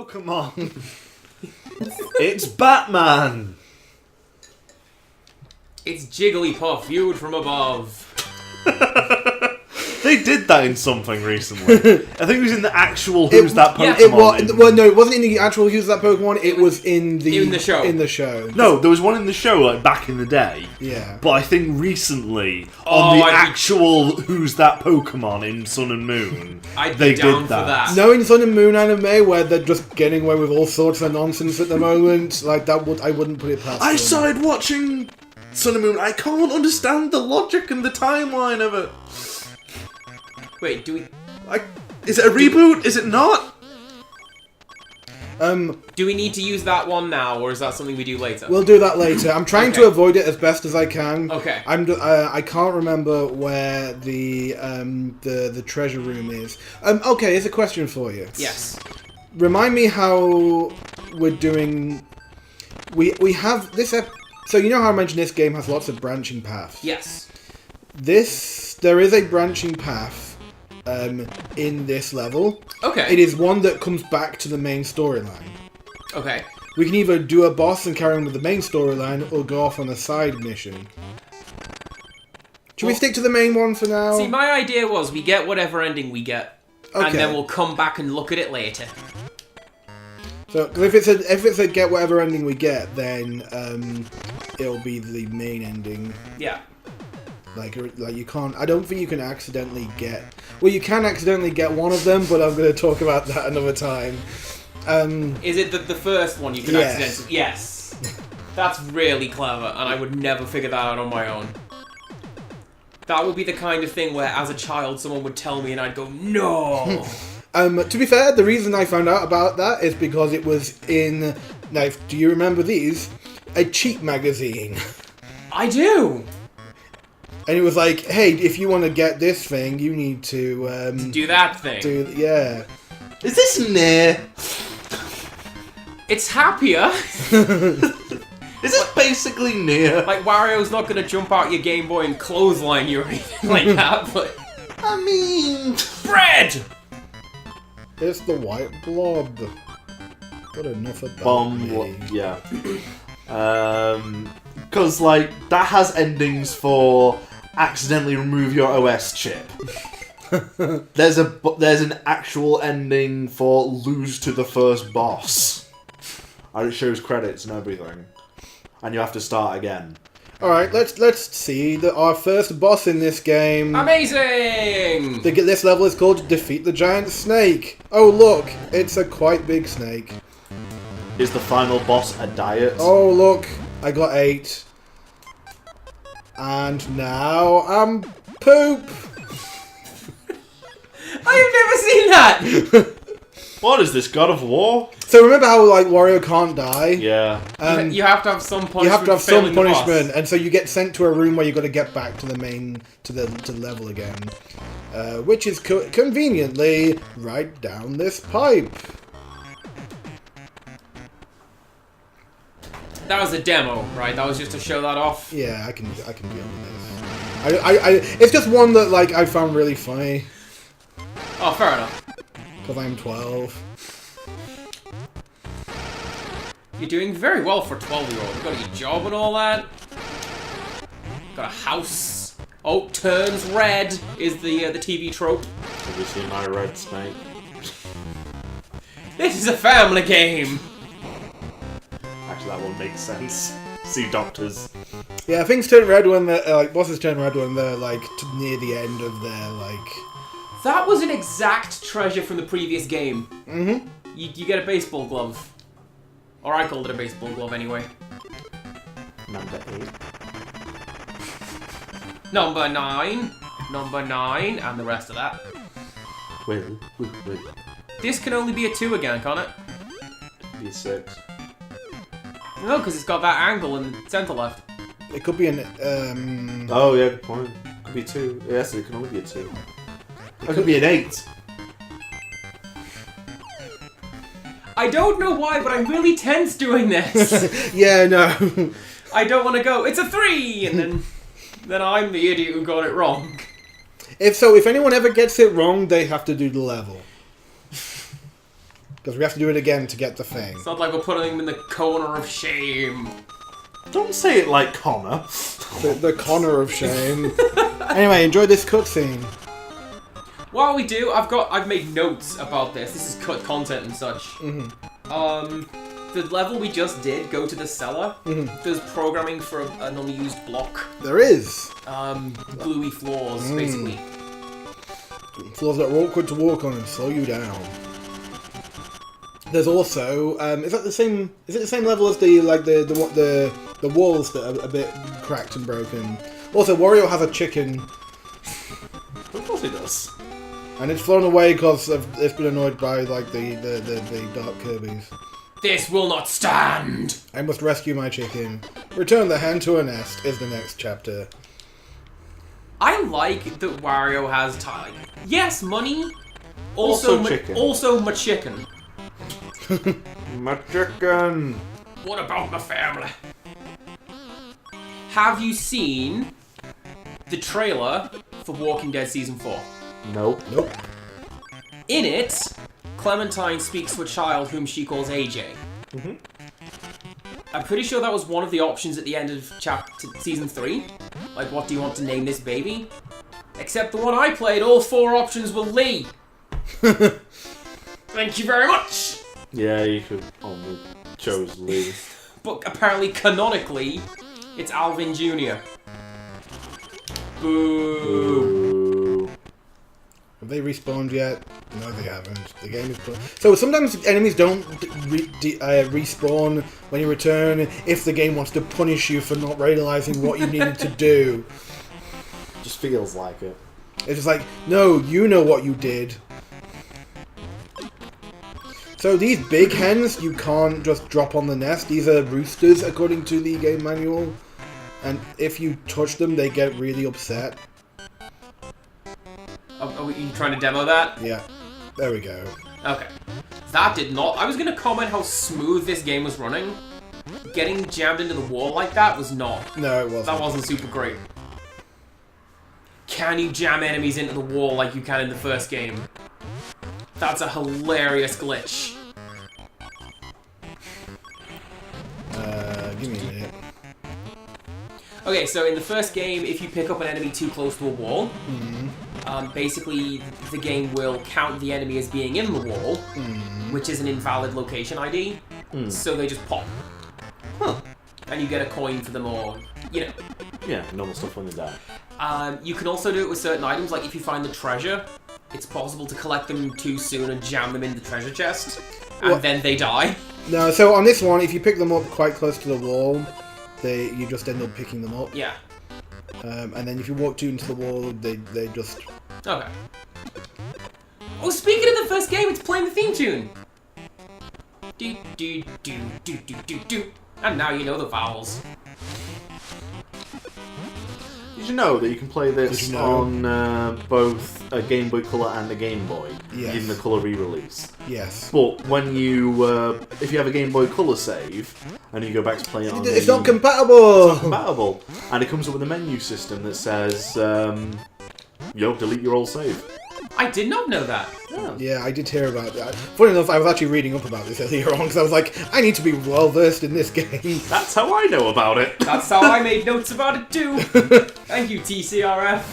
Pokemon. It's Batman. It's Jigglypuff, viewed from above. They did that in something recently. I think it was in the actual Who's That Pokemon. No, it wasn't in the actual Who's That Pokemon. It was in the show. In the show. No, there was one in the show like back in the day. Yeah. But I think recently on the actual Who's That Pokemon in Sun and Moon, they did that. Knowing Sun and Moon anime where they're just getting away with all sorts of nonsense at the moment, like I wouldn't put it past them. I started watching Sun and Moon. I can't understand the logic and the timeline of it. Wait, do we... Is it a reboot? Is it not? Do we need to use that one now, or is that something we do later? We'll do that later. I'm trying to avoid it as best as I can. Okay. I can't remember where the treasure room is. Okay, here's a question for you. Yes. Remind me how we're doing... We have this... So you know how I mentioned this game has lots of branching paths? Yes. There is a branching path in this level. Okay. It is one that comes back to the main storyline. Okay. We can either do a boss and carry on with the main storyline, or go off on a side mission. Should we stick to the main one for now? See, my idea was we get whatever ending we get, and then we'll come back and look at it later. So, if it's a get whatever ending we get, then it'll be the main ending. Yeah. Like you can't. I don't think you can accidentally get. Well, you can accidentally get one of them, but I'm going to talk about that another time. Is it the first one you can accidentally? Yes. That's really clever, and I would never figure that out on my own. That would be the kind of thing where, as a child, someone would tell me, and I'd go, "No." To be fair, the reason I found out about that is because it was in. Now, do you remember these? A cheat magazine. I do. And it was like, hey, if you want to get this thing, you need to do that thing. Is this near? It's happier. Is this basically near? Like, Wario's not going to jump out your Game Boy and clothesline you or anything like that, but... I mean... Bread! It's the white blob. Got enough about me. Yeah. Because, like, that has endings for accidentally remove your OS chip. There's an actual ending for lose to the first boss. And it shows credits and everything. And you have to start again. Alright, let's see our first boss in this game. Amazing! This level is called Defeat the Giant Snake. Oh look, it's a quite big snake. Is the final boss a diet? Oh look, I got 8. And now I'm poop. I've never seen that! What is this, God of War? So remember how, like, Wario can't die? Yeah. You have to have some punishment. You have to have some punishment, and so you get sent to a room where you've got to get back to the main, to the level again. Which is conveniently right down this pipe. That was a demo, right? That was just to show that off? Yeah, I can deal with this. It's just one that, like, I found really funny. Oh, fair enough. Because I'm 12. You're doing very well for a 12-year-old. You've got a job and all that. Got a house. Oh, turns red is the TV trope. Have you seen my red snake? This is a family game. Actually, that one makes sense. See doctors. Yeah, things turn red when they're, bosses turn red when they're, near the end of their, That was an exact treasure from the previous game. Mm-hmm. You get a baseball glove. Or I called it a baseball glove anyway. Number 8. Number 9. Number 9. And the rest of that. Wait. This can only be a 2 again, can't it? Be 6. No, because it's got that angle in the center left. It could be an, Oh, yeah, good point. Could be 2. Yes, it can only be a 2. It could be an 8. I don't know why, but I'm really tense doing this. Yeah, no. I don't want to go, it's a 3! And then I'm the idiot who got it wrong. If anyone ever gets it wrong, they have to do the level. Because we have to do it again to get the thing. It's not like we're putting him in the corner of shame. Don't say it like Connor. The Connor of shame. Anyway, enjoy this cutscene. While we do, I've made notes about this. This is cut content and such. The level we just did, go to the cellar. There's programming for an unused block. There is. Gluey floors, basically. Floors that are awkward to walk on and slow you down. There's also is that the same? Is it the same level as the walls that are a bit cracked and broken? Also, Wario has a chicken. Of course he does. And it's flown away because it's been annoyed by like the dark Kirby's. This will not stand! I must rescue my chicken. Return the hen to her nest is the next chapter. I like that Wario has time. Yes, money. Also chicken. Also my chicken. My chicken. What about my family? Have you seen the trailer for Walking Dead Season 4? Nope. In it, Clementine speaks to a child whom she calls AJ. I'm pretty sure that was one of the options at the end of Season 3. Like, what do you want to name this baby? Except the one I played, all 4 options were Lee. Thank you very much! Yeah, you could only chose Lee. But apparently, canonically, it's Alvin Jr. Boo. Have they respawned yet? No, they haven't. The game is... So sometimes enemies don't respawn when you return if the game wants to punish you for not realizing what you needed to do. Just feels like it. It's just like, no, you know what you did. So these big hens, you can't just drop on the nest. These are roosters, according to the game manual. And if you touch them, they get really upset. Are you trying to demo that? Yeah. There we go. Okay. That did not... I was going to comment how smooth this game was running. Getting jammed into the wall like that was not. No, it wasn't. That wasn't super great. Can you jam enemies into the wall like you can in the first game? That's a hilarious glitch. Give me a minute. Okay, so in the first game, if you pick up an enemy too close to a wall, basically the game will count the enemy as being in the wall, which is an invalid location ID, so they just pop. Huh. And you get a coin for them, or, you know. Yeah, normal stuff when they die. You can also do it with certain items, like if you find the treasure, it's possible to collect them too soon and jam them in the treasure chest, and then they die. No, so on this one, if you pick them up quite close to the wall, you just end up picking them up. Yeah. And then if you walk too into the wall, they just... Okay. Oh, speaking of the first game, it's playing the theme tune! Do do do do do do do. And now you know the vowels. Did you know that you can play this on both a Game Boy Color and a Game Boy? Yes. In the Color re-release. Yes. But when you, if you have a Game Boy Color save, and you go back to play it on It's not compatible! It's not compatible. And it comes up with a menu system that says, delete your old save. I did not know that. Yeah, I did hear about that. Funny enough, I was actually reading up about this earlier on, because I was like, I need to be well versed in this game. That's how I know about it. That's how I made notes about it too. Thank you, TCRF.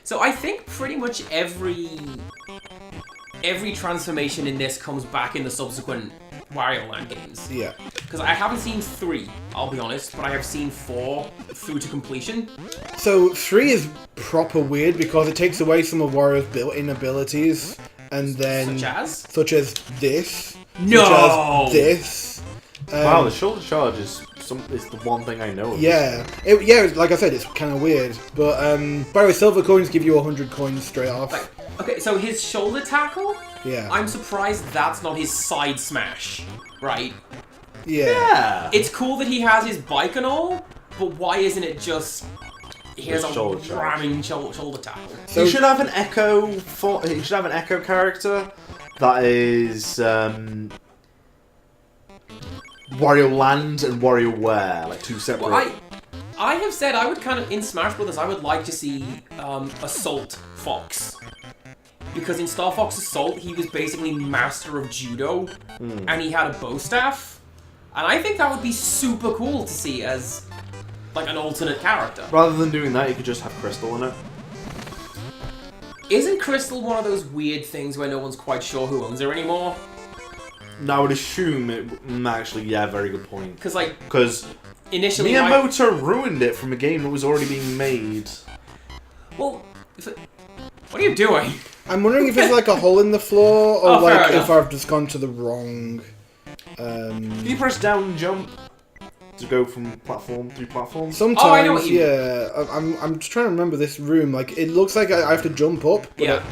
So I think pretty much every transformation in this comes back in the subsequent Wario Land games. Yeah. Because I haven't seen 3, I'll be honest, but I have seen 4 through to completion. So 3 is proper weird because it takes away some of Wario's built-in abilities, and then such as this, no, such as this. Wow, the shoulder charge is the one thing I know of. Yeah, like I said, it's kind of weird. But by the way, silver coins give you 100 coins straight off. Okay, so his shoulder tackle. Yeah. I'm surprised that's not his side smash, right? Yeah. It's cool that he has his bike and all, but why isn't it just... Here's a ramming shoulder tackle. So you should have an Echo character that is Wario Land and WarioWare, like 2 separate. Well, I have said I would kind of, in Smash Brothers, I would like to see Assault Fox. because in Star Fox Assault, he was basically master of judo, and he had a bow staff. And I think that would be super cool to see as, like, an alternate character. Rather than doing that, you could just have Crystal in it. Isn't Crystal one of those weird things where no one's quite sure who owns her anymore? No, I would assume it... Actually, yeah, very good point. Because initially... Miyamoto ruined it from a game that was already being made. Well, what are you doing? I'm wondering if it's like a hole in the floor, or Oh, like fair if I've just gone to the wrong... Can you press down and jump to go from platform to platform? Sometimes, I know what you mean. yeah. I'm just trying to remember this room. Like, it looks like I have to jump up, but, Yeah.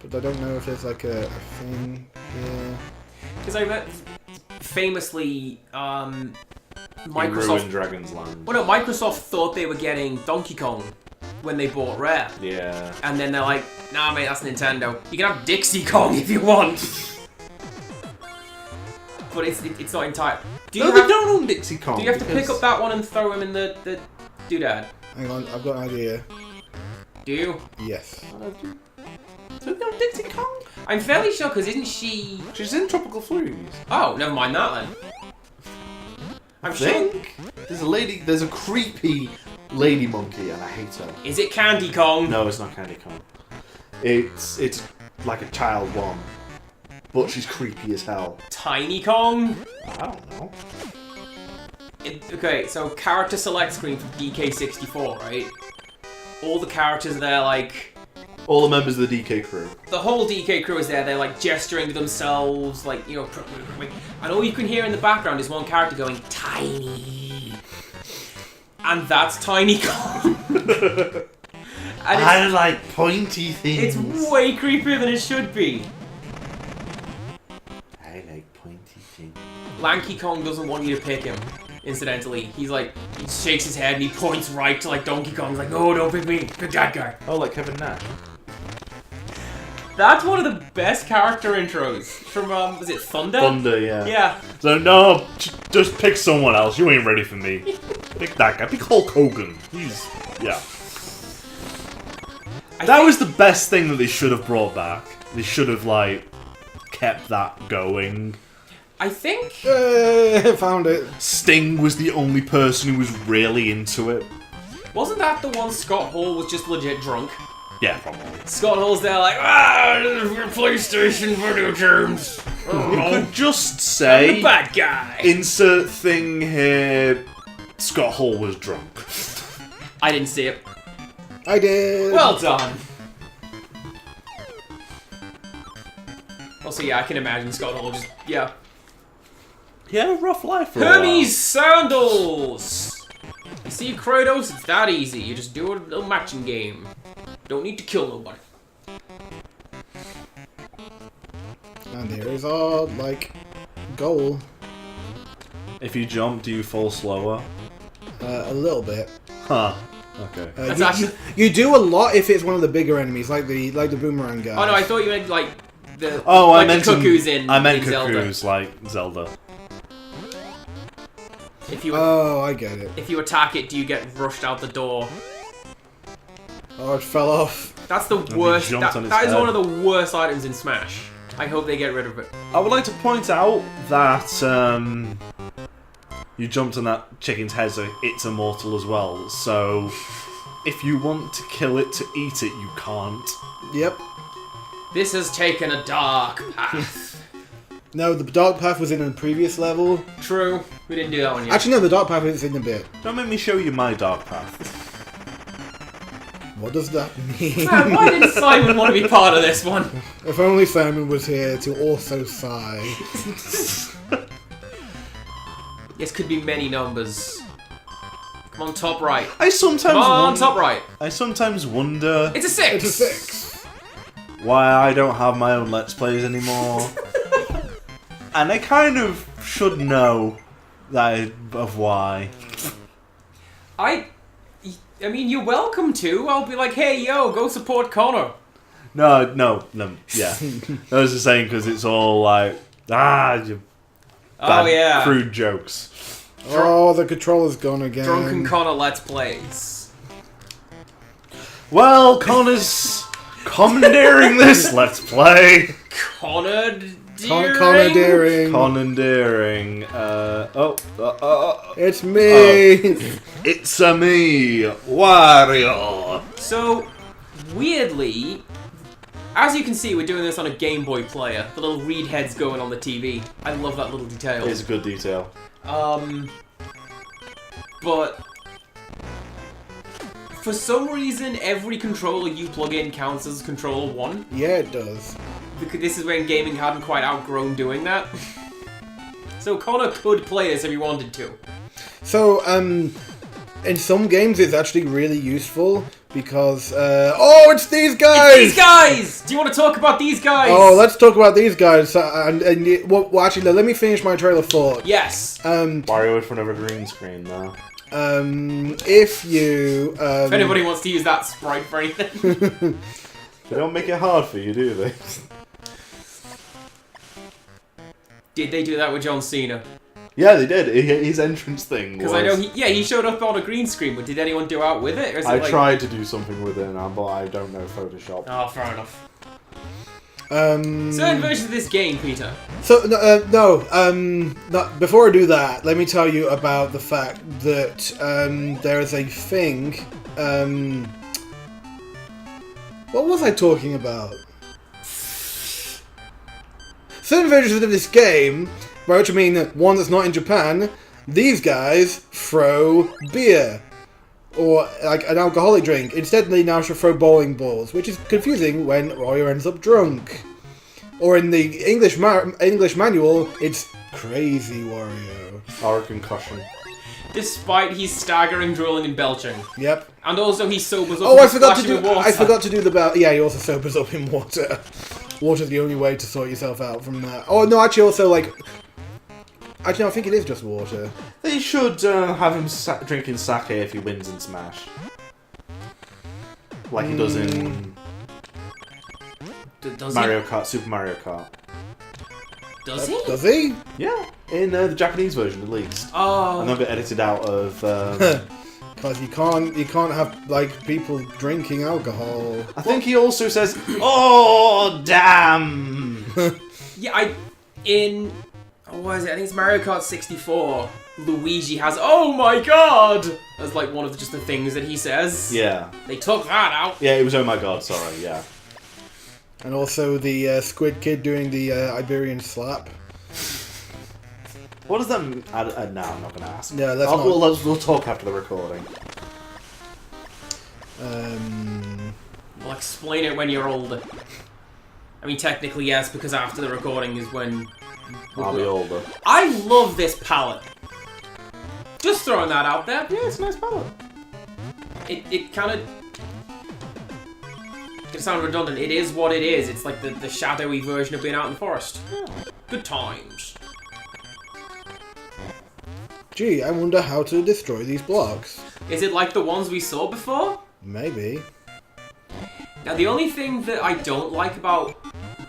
but I don't know if there's like a thing. Yeah. Because I met famously, In Microsoft. Ruined Dragon's Land. Well, no, Microsoft thought they were getting Donkey Kong when they bought Rare, Yeah. and then they're like, "Nah, mate, that's Nintendo. You can have Dixie Kong if you want." But it's not entire. They don't own Dixie Kong. Do you have to pick up that one and throw him in the doodad? Hang on, I've got an idea. Do you? Yes. Don't know Dixie Kong? I'm fairly sure, because isn't she... She's in Tropical Freeze. Oh, never mind that then. I'm sure... There's a creepy lady monkey, and I hate her. Is it Candy Kong? No, it's not Candy Kong. It's like a child one. But she's creepy as hell. Tiny Kong? I don't know. Okay, so character select screen for DK64, right? All the characters are there, like... All the members of the DK crew. The whole DK crew is there, they're like gesturing to themselves, like, you know... And all you can hear in the background is one character going, Tiny. And that's Tiny Kong. I like pointy things. It's way creepier than it should be. I like pointy things. Lanky Kong doesn't want you to pick him, incidentally. He's like, he shakes his head and he points right to like Donkey Kong. He's like, no, don't pick me, pick that guy. Oh, like Kevin Nash. That's one of the best character intros from, was it Thunder? Thunder, yeah. Yeah. So, no, just pick someone else. You ain't ready for me. Pick that guy. Pick Hulk Hogan. Yeah. That was the best thing that they should have brought back. They should have, like, kept that going. I think... Found it. Sting was the only person who was really into it. Wasn't that the one Scott Hall was just legit drunk? Yeah, probably. Scott Hall's there like, PlayStation video games. You could just I'm say, the bad guy. insert thing here, Scott Hall was drunk. I didn't see it. I did. Well done. Also, yeah, I can imagine Scott Hall just, yeah. He had a rough life for Hermes sandals! You see, Kratos, it's that easy. You just do a little matching game. Don't need to kill nobody. And there is our, like, goal. If you jump, do you fall slower? A little bit. Huh. Okay. You do a lot if it's one of the bigger enemies, like the boomerang guy. Oh no, I thought you meant like the I like meant the cuckoos in I meant in Zelda. cuckoos like Zelda. If you I get it. if you attack it, do you get rushed out the door? Oh, it fell off. That's the worst. jumped on its That is head. one of the worst items in Smash. I hope they get rid of it. I would like to point out that you jumped on that chicken's head, so it's immortal as well. So if you want to kill it to eat it, you can't. Yep. This has taken a dark path. No, the dark path was in a previous level. True, we didn't do that one yet. Actually, no, the dark path is in a bit. Don't make me show you my dark path. What does that mean? Man, why didn't Simon want to be part of this one? If only Simon was here to also sigh. This could be many numbers. Come on, top right. I sometimes Come on, wonder, top right. I sometimes wonder It's a 6. It's a 6. why I don't have my own Let's Plays anymore. And I kind of should know that of why. I mean, you're welcome to. I'll be like, hey, yo, go support Connor. No, yeah. I was just saying because it's all like, you bad, yeah. crude jokes. Oh, the controller's gone again. Drunken Connor Let's Plays. Well, Connor's Commandeering this Let's Play. Commandeering. Commandeering. It's me. It's a me, Wario. So, weirdly, as you can see, we're doing this on a Game Boy player. The little read head's going on the TV. I love that little detail. It's a good detail. But for some reason, every controller you plug in counts as controller 1. Yeah, it does. Because this is when gaming hadn't quite outgrown doing that. So Connor could play this if he wanted to. So, in some games, it's actually really useful because, it's these guys! It's these guys! Do you want to talk about these guys? Oh, let's talk about these guys. Well, actually, let me finish my trailer thought. Yes. Wario in front of a green screen now. If you... if anybody wants to use that sprite for anything. They don't make it hard for you, do they? Did they do that with John Cena? Yeah, they did. His entrance thing was... Because I know he showed up on a green screen, but did anyone do out with it? Or is I it like... tried to do something with it, but I don't know Photoshop. Oh, fair enough. Certain versions of this game, Peter. So, before I do that, let me tell you about the fact that there is a thing... what was I talking about? Certain versions of this game, by which I mean one that's not in Japan, these guys throw beer. Or like an alcoholic drink. Instead they now should throw bowling balls, which is confusing when Wario ends up drunk. Or in the English manual, it's Crazy Wario. Or a concussion. Despite he's staggering, drooling, and belching. Yep. And also he sobers up. Oh, and I forgot to splashes do. with water. I forgot to do the bell. Yeah, he also sobers up in water. Water's the only way to sort yourself out from that. Oh no, actually, also like. Actually, no, I think it is just water. They should have him drinking sake if he wins in Smash. Like he does in Does Mario Kart, Super Mario Kart. Does he? Does he? Yeah, in the Japanese version at least. Oh. And they'll get edited out of... Because you can't have like people drinking alcohol. I think he also says, "Oh damn!" Yeah, what is it? I think it's Mario Kart 64. Luigi has "Oh my god" as like one of just the things that he says. Yeah. They took that out. Yeah, it was "Oh my god," sorry, yeah. And also the Squid Kid doing the Iberian slap. What does that mean? No, I'm not going to ask. Yeah, We'll talk after the recording. Well, explain it when you're older. I mean, technically yes, because after the recording is when I'll be older. I love this palette. Just throwing that out there. Yeah, it's a nice palette. It kind of... It's gonna sound redundant. It is what it is. It's like the shadowy version of being out in the forest. Yeah. Good times. Gee, I wonder how to destroy these blocks. Is it like the ones we saw before? Maybe. Now, the only thing that I don't like about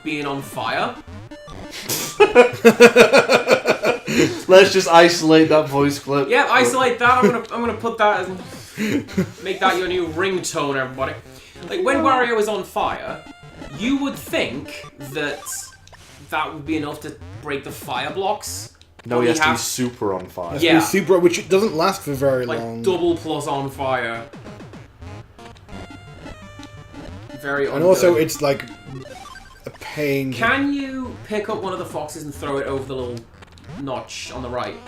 being on fire... Let's just isolate that voice clip. Yeah, isolate that. I'm gonna put that and make that your new ringtone, everybody. Like, when Wario is on fire, you would think that that would be enough to break the fire blocks. No, he has to be super on fire. Yeah. Super, which doesn't last for very long. Like, double plus on fire. Very And also, it's like a pain. Can you pick up one of the foxes and throw it over the little notch on the right?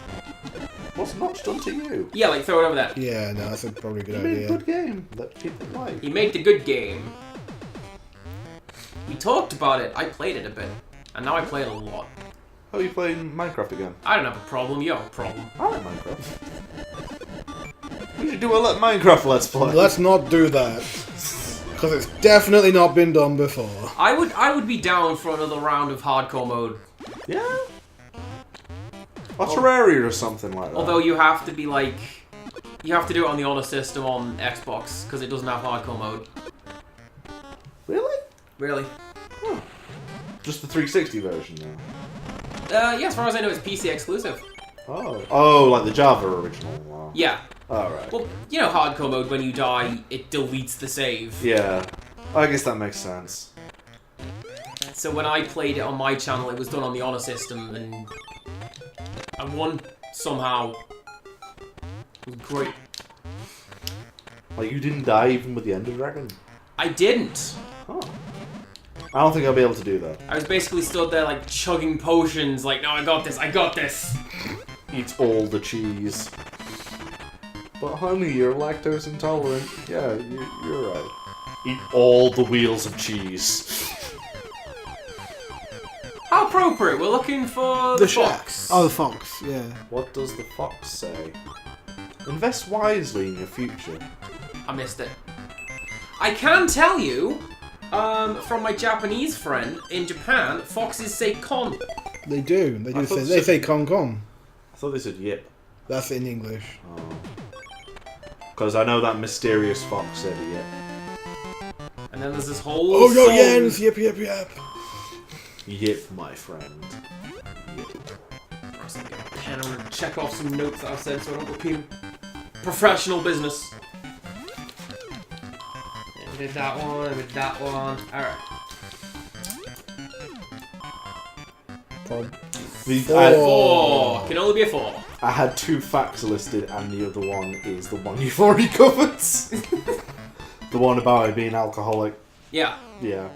What's Notch done to you? Yeah, like throw it over there. Yeah, no, that's probably a good He made idea. a good game that people like. He made the good game. We talked about it. I played it a bit. And now I play it a lot. How are you playing Minecraft again? I don't have a problem. You have a problem. I like Minecraft. We should do a Minecraft Let's Play. Let's not do that. Because it's definitely not been done before. I would be down for another round of hardcore mode. Yeah? Or Terraria or something like that. Although you have to be like... You have to do it on the Honor System on Xbox, because it doesn't have hardcore mode. Really? Really? Huh. Just the 360 version now? Yeah, as far as I know, it's PC exclusive. Oh, like the Java original one. Yeah. Alright. Well, you know hardcore mode, when you die, it deletes the save. Yeah. I guess that makes sense. So when I played it on my channel, it was done on the honor system, and I won somehow. It was great. Like, you didn't die even with the Ender Dragon? I didn't. Huh. I don't think I'll be able to do that. I was basically stood there like chugging potions, like, no, I got this, I got this. Eat all the cheese. But honey, you're lactose intolerant. Yeah, you're right. Eat all the wheels of cheese. How appropriate, we're looking for the fox. Oh, the fox, yeah. What does the fox say? Invest wisely in your future. I missed it. I can tell you, from my Japanese friend in Japan, foxes say con. They do. They say con con. I thought they said yip. That's in English. Oh. Because I know that mysterious fox said yip. And then there's this whole Oh, no, song. Jens! Yip, yip, yip. Yip, my friend. Yip. I was gonna get a pen, I'm gonna check off some notes that I've said so I don't repeat them. Professional business. I did that one, I did that one. Alright. Four. Can only be a 4. I had 2 facts listed, and the other one is the one you've already covered. The one about it being alcoholic. Yeah. Yeah.